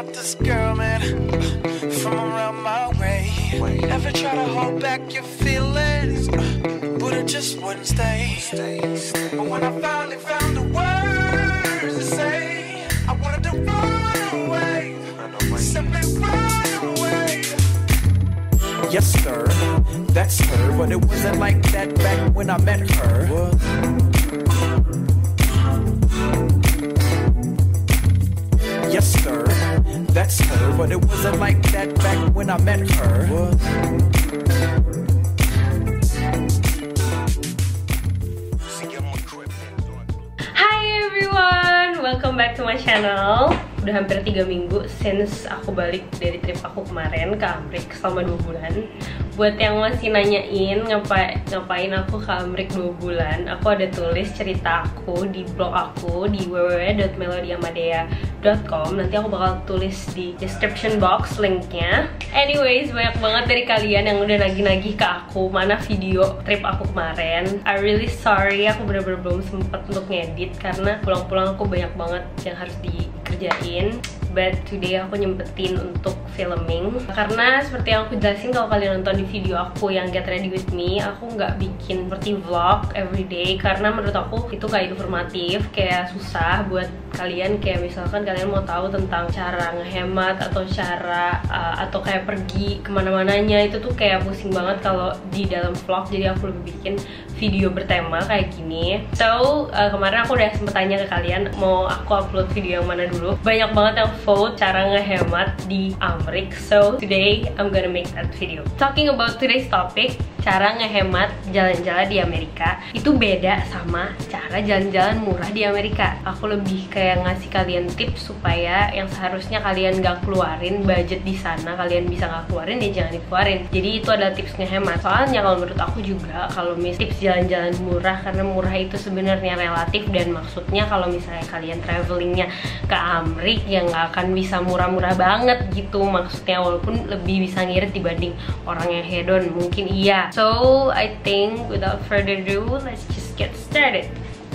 about this girl, man, from around my way. Never try to hold back your feelings, but it just wouldn't stay. But when I finally found the words to say, I wanted to run away, simply run away. Yes, sir, that's her, but it wasn't like that back when I met her. Yes, sir, that's her, but it wasn't like that back when I met her. Hi everyone, welcome back to my channel. Udah hampir 3 minggu since aku balik dari trip aku kemarin ke Amrik selama 2 bulan. Buat yang masih nanyain ngapain aku ke Amrik 2 bulan, aku ada tulis cerita aku di blog aku di www.melodyamadea.com. Nanti aku bakal tulis di description box linknya. Anyways, banyak banget dari kalian yang udah nagih-nagih ke aku mana video trip aku kemarin. I really sorry, aku bener-bener belum sempet untuk ngedit karena pulang-pulang aku banyak banget yang harus dikerjain. But today aku nyempetin untuk filming karena seperti yang aku jelasin kalau kalian nonton di video aku yang Get Ready With Me, aku nggak bikin seperti vlog everyday karena menurut aku itu gak informatif, kayak susah buat kalian. Kayak misalkan kalian mau tahu tentang cara ngehemat atau cara atau kayak pergi kemana-mananya, itu tuh kayak pusing banget kalau di dalam vlog. Jadi aku lebih bikin video bertema kayak gini. So kemarin aku udah sempet tanya ke kalian mau aku upload video yang mana dulu. Banyak banget yang vote cara ngehemat di Amrik. So today I'm gonna make that video. Talking about today's topic, cara ngehemat jalan-jalan di Amerika itu beda sama cara jalan-jalan murah di Amerika. Aku lebih kayak ngasih kalian tips supaya yang seharusnya kalian gak keluarin budget di sana, kalian bisa gak keluarin ya jangan dikeluarin. Jadi itu adalah tips ngehemat. Soalnya kalau menurut aku juga kalau tips jalan-jalan murah, karena murah itu sebenarnya relatif, dan maksudnya kalau misalnya kalian travelingnya ke Amrik yang gak akan bisa murah-murah banget gitu maksudnya, walaupun lebih bisa ngirit dibanding orang yang hedon mungkin iya. So I think without further ado, let's just get started.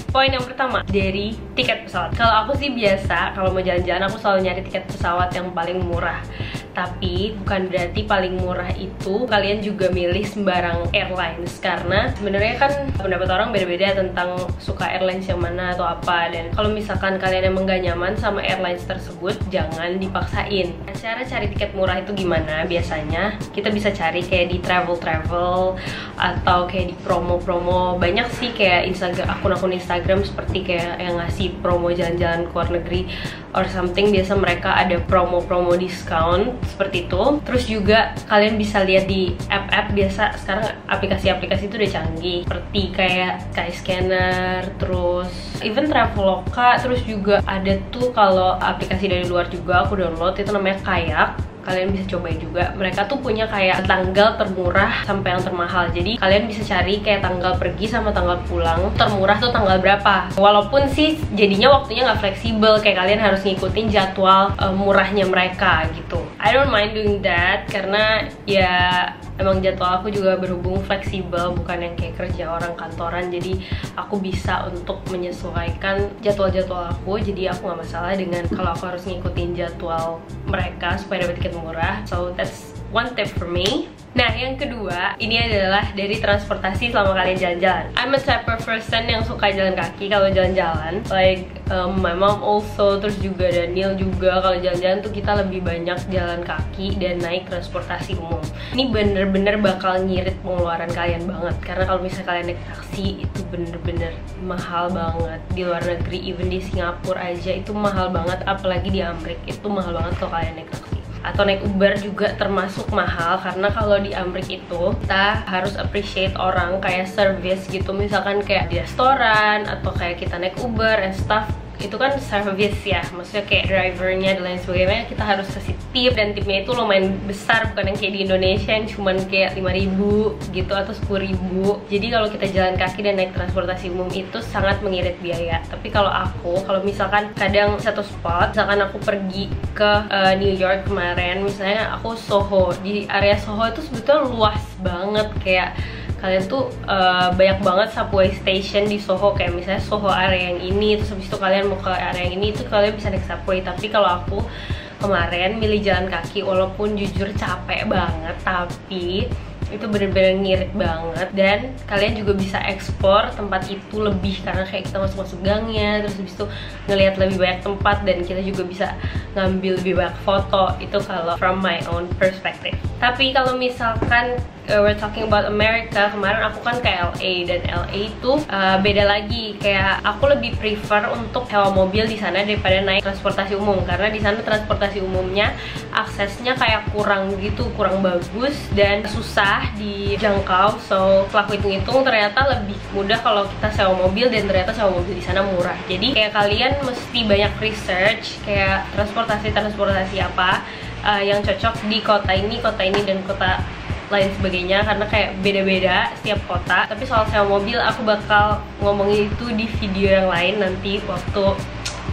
Poin yang pertama dari tiket pesawat. Kalau aku sih biasa kalau mau jalan-jalan aku selalu nyari tiket pesawat yang paling murah. Tapi bukan berarti paling murah itu kalian juga milih sembarang airlines, karena sebenarnya kan pendapat orang beda-beda tentang suka airlines yang mana atau apa. Dan kalau misalkan kalian emang gak nyaman sama airlines tersebut, jangan dipaksain. Cara cari tiket murah itu gimana? Biasanya kita bisa cari kayak di travel atau kayak di promo-promo. Banyak sih kayak akun-akun Instagram seperti kayak yang ngasih promo jalan-jalan ke luar negeri or something. Biasa mereka ada promo-promo diskon seperti itu. Terus juga kalian bisa lihat di app-app. Biasa sekarang aplikasi-aplikasi itu udah canggih seperti kayak Skyscanner, terus even Traveloka. Terus juga ada tuh kalau aplikasi dari luar juga aku download, itu namanya Kayak. Kalian bisa cobain juga. Mereka tuh punya kayak tanggal termurah sampai yang termahal. Jadi kalian bisa cari kayak tanggal pergi sama tanggal pulang termurah tuh tanggal berapa. Walaupun sih jadinya waktunya nggak fleksibel, kayak kalian harus ngikutin jadwal murahnya mereka gitu. I don't mind doing that karena ya emang jadwal aku juga berhubung fleksibel, bukan yang kayak kerja orang kantoran. Jadi aku bisa untuk menyesuaikan jadwal-jadwal aku. Jadi aku nggak masalah dengan kalau aku harus ngikutin jadwal mereka supaya dapat tiket murah. So that's one tip for me. Nah, yang kedua, ini adalah dari transportasi selama kalian jalan-jalan. I'm a type of person yang suka jalan kaki kalau jalan-jalan. Like my mom also, terus juga Daniel juga. Kalau jalan-jalan tuh kita lebih banyak jalan kaki dan naik transportasi umum. Ini bener-bener bakal ngirit pengeluaran kalian banget. Karena kalau misalnya kalian naik taksi itu bener-bener mahal banget. Di luar negeri, even di Singapura aja itu mahal banget. Apalagi di Amrik itu mahal banget kalau kalian naik taksi. Atau naik Uber juga termasuk mahal, karena kalau di Amrik itu kita harus appreciate orang kayak service gitu. Misalkan kayak di restoran atau kayak kita naik Uber and stuff, itu kan service ya, maksudnya kayak drivernya dan lain sebagainya kita harus kasih tip, dan tipnya itu lumayan besar, bukan yang kayak di Indonesia yang cuman kayak 5.000 gitu atau 10.000. Jadi kalau kita jalan kaki dan naik transportasi umum itu sangat mengirit biaya. Tapi kalau misalkan kadang satu spot, misalkan aku pergi ke New York kemarin, misalnya aku Soho, di area Soho itu sebetulnya luas banget, kayak kalian tuh banyak banget subway station di Soho. Kayak misalnya Soho area yang ini, terus habis itu kalian mau ke area yang ini, itu kalian bisa naik subway. Tapi kalau aku kemarin milih jalan kaki, walaupun jujur capek banget, tapi itu bener-bener ngirit banget. Dan kalian juga bisa explore tempat itu lebih, karena kayak kita masuk-masuk gangnya, terus habis itu ngelihat lebih banyak tempat, dan kita juga bisa ngambil lebih banyak foto. Itu kalau from my own perspective. Tapi kalau misalkan we're talking about America, kemarin aku kan ke LA, dan LA itu beda lagi. Kayak aku lebih prefer untuk sewa mobil di sana daripada naik transportasi umum, karena di sana transportasi umumnya aksesnya kayak kurang gitu, kurang bagus dan susah dijangkau. So setelah aku hitung-hitung ternyata lebih mudah kalau kita sewa mobil, dan ternyata sewa mobil di sana murah. Jadi kayak kalian mesti banyak research kayak transportasi apa yang cocok di kota ini dan kota lain sebagainya, karena kayak beda-beda setiap kota. Tapi soal sewa mobil aku bakal ngomongin itu di video yang lain nanti, waktu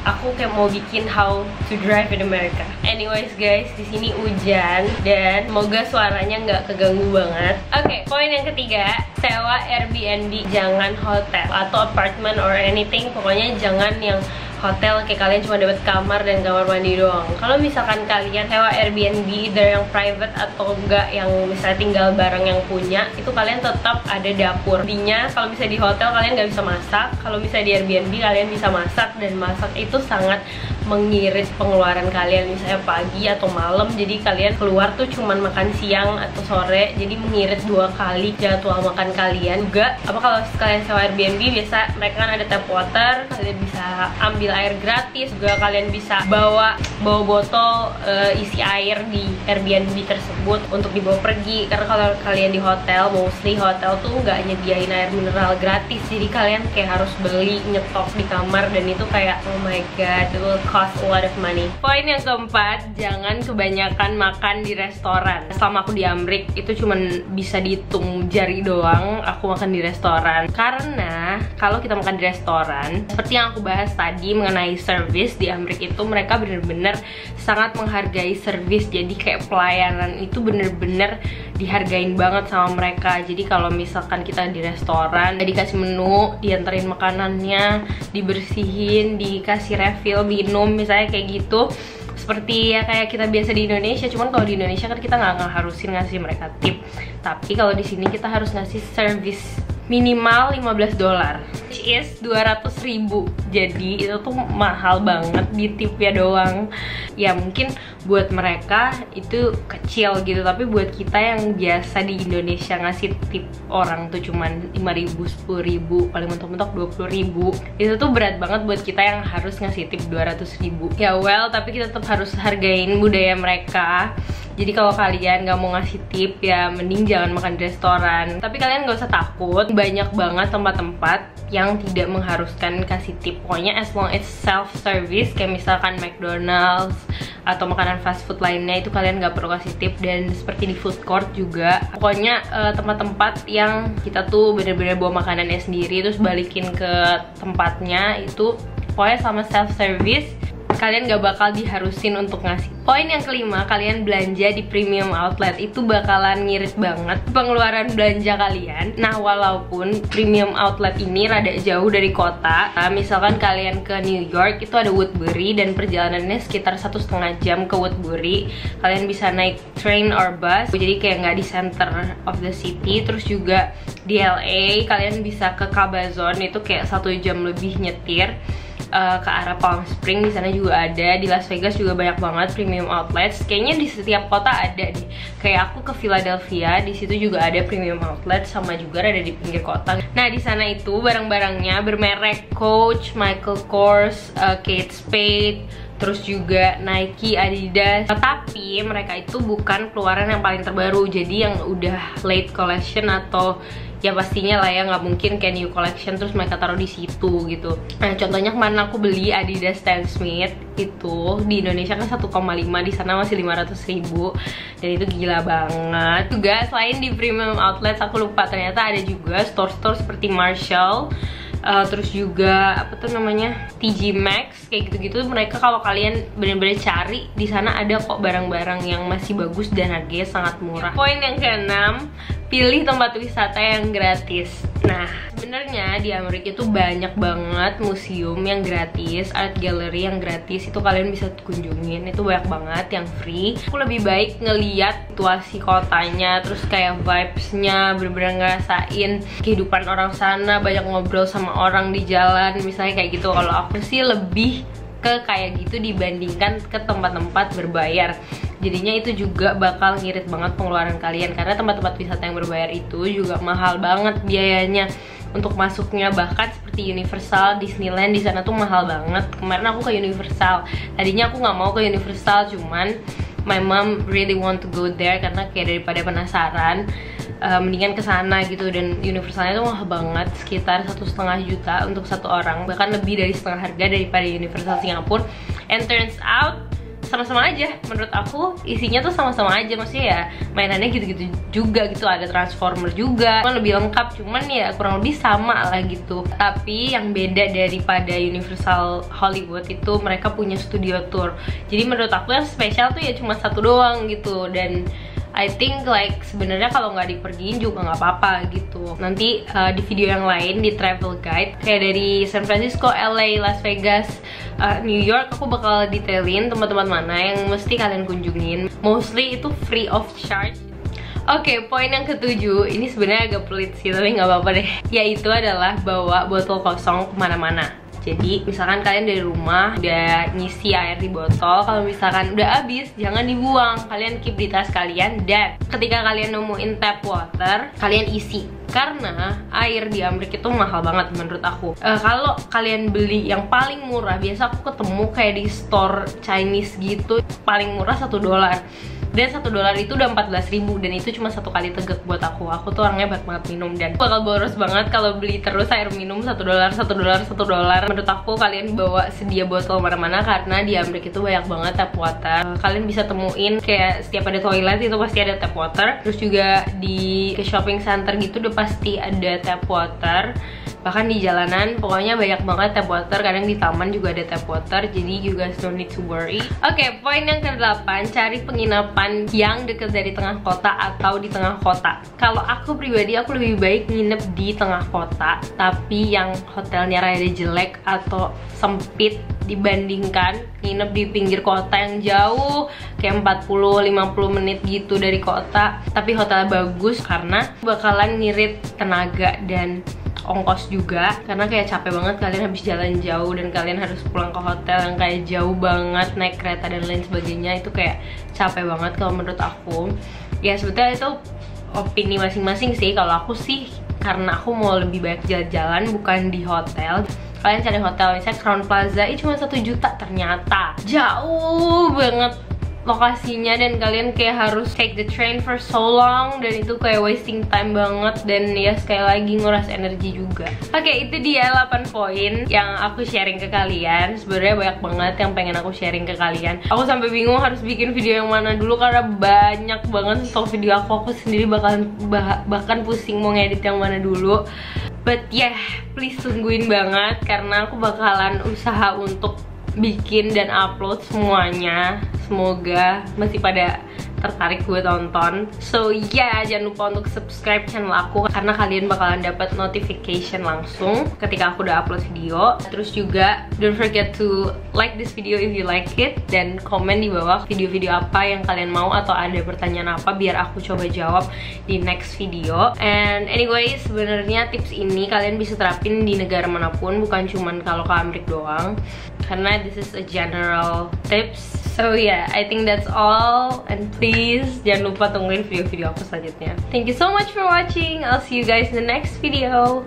aku kayak mau bikin how to drive in America. Anyways guys, di sini hujan dan semoga suaranya nggak keganggu banget. Oke, poin yang ketiga, sewa Airbnb, jangan hotel atau apartment or anything. Pokoknya jangan yang hotel kayak kalian cuma dapat kamar dan kamar mandi doang. Kalau misalkan kalian sewa Airbnb, either yang private atau enggak yang misalnya tinggal bareng yang punya, itu kalian tetap ada dapur. Intinya kalau misalnya di hotel kalian nggak bisa masak, kalau misalnya di Airbnb kalian bisa masak, dan masak itu sangat mengirit pengeluaran kalian, misalnya pagi atau malam. Jadi kalian keluar tuh cuman makan siang atau sore, jadi mengirit 2 kali jadwal makan kalian. Juga apa kalau kalian sewa Airbnb, biasa mereka kan ada tap water, kalian bisa ambil air gratis. Juga kalian bisa bawa botol isi air di Airbnb tersebut untuk dibawa pergi, karena kalau kalian di hotel, mostly hotel tuh nggak nyediain air mineral gratis, jadi kalian kayak harus beli nyetok di kamar, dan itu kayak oh my god, it will cost a lot of money. Poin yang keempat, jangan kebanyakan makan di restoran. Selama aku di Amrik itu cuman bisa dihitung jari doang aku makan di restoran, karena kalau kita makan di restoran, seperti yang aku bahas tadi mengenai service di Amrik, itu mereka bener-bener sangat menghargai service. Jadi kayak pelayanan itu bener-bener dihargain banget sama mereka. Jadi kalau misalkan kita di restoran, dikasih menu, dianterin makanannya, dibersihin, dikasih refill minum misalnya kayak gitu, seperti ya kayak kita biasa di Indonesia. Cuman kalau di Indonesia kan kita nggak harusin ngasih mereka tip, tapi kalau di sini kita harus ngasih service minimal $15, which is 200.000. Jadi itu tuh mahal banget di tipnya doang. Ya mungkin buat mereka itu kecil gitu, tapi buat kita yang biasa di Indonesia ngasih tip orang tuh cuman 5.000, 10.000, paling mentok-mentok 20.000, itu tuh berat banget buat kita yang harus ngasih tip 200.000. Ya well, tapi kita tetap harus hargain budaya mereka. Jadi kalau kalian nggak mau ngasih tip, ya mending jangan makan di restoran. Tapi kalian nggak usah takut, banyak banget tempat-tempat yang tidak mengharuskan kasih tip. Pokoknya as long as self-service, kayak misalkan McDonald's atau makanan fast food lainnya, itu kalian nggak perlu kasih tip. Dan seperti di food court juga, pokoknya tempat-tempat yang kita tuh bener-bener bawa makanannya sendiri terus balikin ke tempatnya, itu pokoknya sama self-service kalian gak bakal diharusin untuk ngasih. Poin yang kelima, kalian belanja di premium outlet, itu bakalan ngirit banget pengeluaran belanja kalian. Nah walaupun premium outlet ini rada jauh dari kota, misalkan kalian ke New York itu ada Woodbury, dan perjalanannya sekitar 1,5 jam ke Woodbury. Kalian bisa naik train or bus, jadi kayak nggak di center of the city. Terus juga di LA kalian bisa ke Cabazon, itu kayak 1 jam lebih nyetir ke arah Palm Springs. Di sana juga ada. Di Las Vegas juga banyak banget premium outlets. Kayaknya di setiap kota ada deh. Kayak aku ke Philadelphia, di situ juga ada premium outlet, sama juga ada di pinggir kota. Nah di sana itu barang-barangnya bermerek Coach, Michael Kors, Kate Spade, terus juga Nike, Adidas. Tapi mereka itu bukan keluaran yang paling terbaru, jadi yang udah late collection atau ya pastinya lah ya, nggak mungkin kayak new collection terus mereka taruh di situ gitu. Nah contohnya kemarin aku beli Adidas Stan Smith, itu di Indonesia kan 1,5, di sana masih 500.000, dan itu gila banget. Juga selain di premium outlets, aku lupa ternyata ada juga store-store seperti Marshall, terus juga apa tuh namanya, TJ Maxx, kayak gitu-gitu. Mereka kalau kalian bener-bener cari, di sana ada kok barang-barang yang masih bagus dan harganya sangat murah. Poin yang keenam, pilih tempat wisata yang gratis. Nah, sebenarnya di Amerika itu banyak banget museum yang gratis, art gallery yang gratis, itu kalian bisa kunjungin, itu banyak banget yang free. Aku lebih baik ngeliat situasi kotanya, terus kayak vibes-nya, bener-bener ngerasain kehidupan orang sana, banyak ngobrol sama orang di jalan, misalnya kayak gitu. Kalau aku sih lebih ke kayak gitu dibandingkan ke tempat-tempat berbayar. Jadinya itu juga bakal ngirit banget pengeluaran kalian, karena tempat-tempat wisata yang berbayar itu juga mahal banget biayanya untuk masuknya. Bahkan seperti Universal, Disneyland di sana tuh mahal banget. Kemarin aku ke Universal, tadinya aku nggak mau ke Universal, cuman my mom really want to go there karena kayak daripada penasaran, mendingan ke sana gitu. Dan Universalnya tuh mahal banget, sekitar 1,5 juta untuk satu orang, bahkan lebih dari setengah harga daripada Universal Singapura. And turns out sama-sama aja, menurut aku isinya tuh sama-sama aja, maksudnya ya mainannya gitu-gitu juga gitu, ada Transformer juga, cuman lebih lengkap, cuman ya kurang lebih sama lah gitu. Tapi yang beda daripada Universal Hollywood itu mereka punya studio tour, jadi menurut aku yang spesial tuh ya cuma satu doang gitu. Dan I think like sebenarnya kalau nggak dipergiin juga nggak apa-apa gitu. Nanti di video yang lain di travel guide kayak dari San Francisco, LA, Las Vegas, New York, aku bakal detailin tempat-tempat mana yang mesti kalian kunjungin. Mostly itu free of charge. Oke, poin yang ketujuh, ini sebenarnya agak pelit sih, tapi nggak apa-apa deh. Yaitu adalah bawa botol kosong kemana-mana. Jadi misalkan kalian dari rumah udah ngisi air di botol, kalau misalkan udah habis jangan dibuang, kalian keep di tas kalian. Dan ketika kalian nemuin tap water, kalian isi, karena air di Amerika itu mahal banget menurut aku. Kalau kalian beli yang paling murah, biasa aku ketemu kayak di store Chinese gitu, paling murah $1. Dan $1 itu udah 14.000, dan itu cuma satu kali tegak buat aku. Aku tuh orangnya banget minum dan bakal boros banget kalau beli terus air minum $1. Menurut aku kalian bawa sedia botol mana-mana, karena di Amerika itu banyak banget tap water. Kalian bisa temuin kayak setiap ada toilet itu pasti ada tap water. Terus juga di shopping center gitu udah pasti ada tap water. Bahkan di jalanan pokoknya banyak banget tap water, kadang di taman juga ada tap water, jadi you guys don't need to worry. Oke, poin yang ke-8, cari penginapan yang deket dari tengah kota atau di tengah kota. Kalau aku pribadi, aku lebih baik nginep di tengah kota, tapi yang hotelnya rada jelek atau sempit, dibandingkan nginep di pinggir kota yang jauh kayak 40-50 menit gitu dari kota, tapi hotelnya bagus, karena bakalan ngirit tenaga dan ongkos juga, karena kayak capek banget kalian habis jalan jauh dan kalian harus pulang ke hotel yang kayak jauh banget, naik kereta dan lain sebagainya. Itu kayak capek banget kalau menurut aku. Ya sebetulnya itu opini masing-masing sih. Kalau aku sih karena aku mau lebih banyak jalan-jalan, bukan di hotel. Kalian cari hotel misalnya Crown Plaza, cuma 1 juta, ternyata jauh banget lokasinya, dan kalian kayak harus take the train for so long, dan itu kayak wasting time banget, dan ya sekali lagi nguras energi juga. Oke, itu dia 8 poin yang aku sharing ke kalian. Sebenarnya banyak banget yang pengen aku sharing ke kalian. Aku sampai bingung harus bikin video yang mana dulu, karena banyak banget stok video aku sendiri bahkan pusing mau ngedit yang mana dulu. But yeah, please tungguin banget, karena aku bakalan usaha untuk bikin dan upload semuanya. Semoga masih pada tertarik gue tonton. So yeah, jangan lupa untuk subscribe channel aku, karena kalian bakalan dapat notification langsung ketika aku udah upload video. Terus juga don't forget to like this video if you like it, dan komen di bawah video-video apa yang kalian mau, atau ada pertanyaan apa biar aku coba jawab di next video. And anyway, sebenarnya tips ini kalian bisa terapin di negara manapun, bukan cuman kalau ke Amerika doang, karena this is a general tips. So yeah, I think that's all, and please jangan lupa tungguin video-video aku selanjutnya. Thank you so much for watching. I'll see you guys in the next video.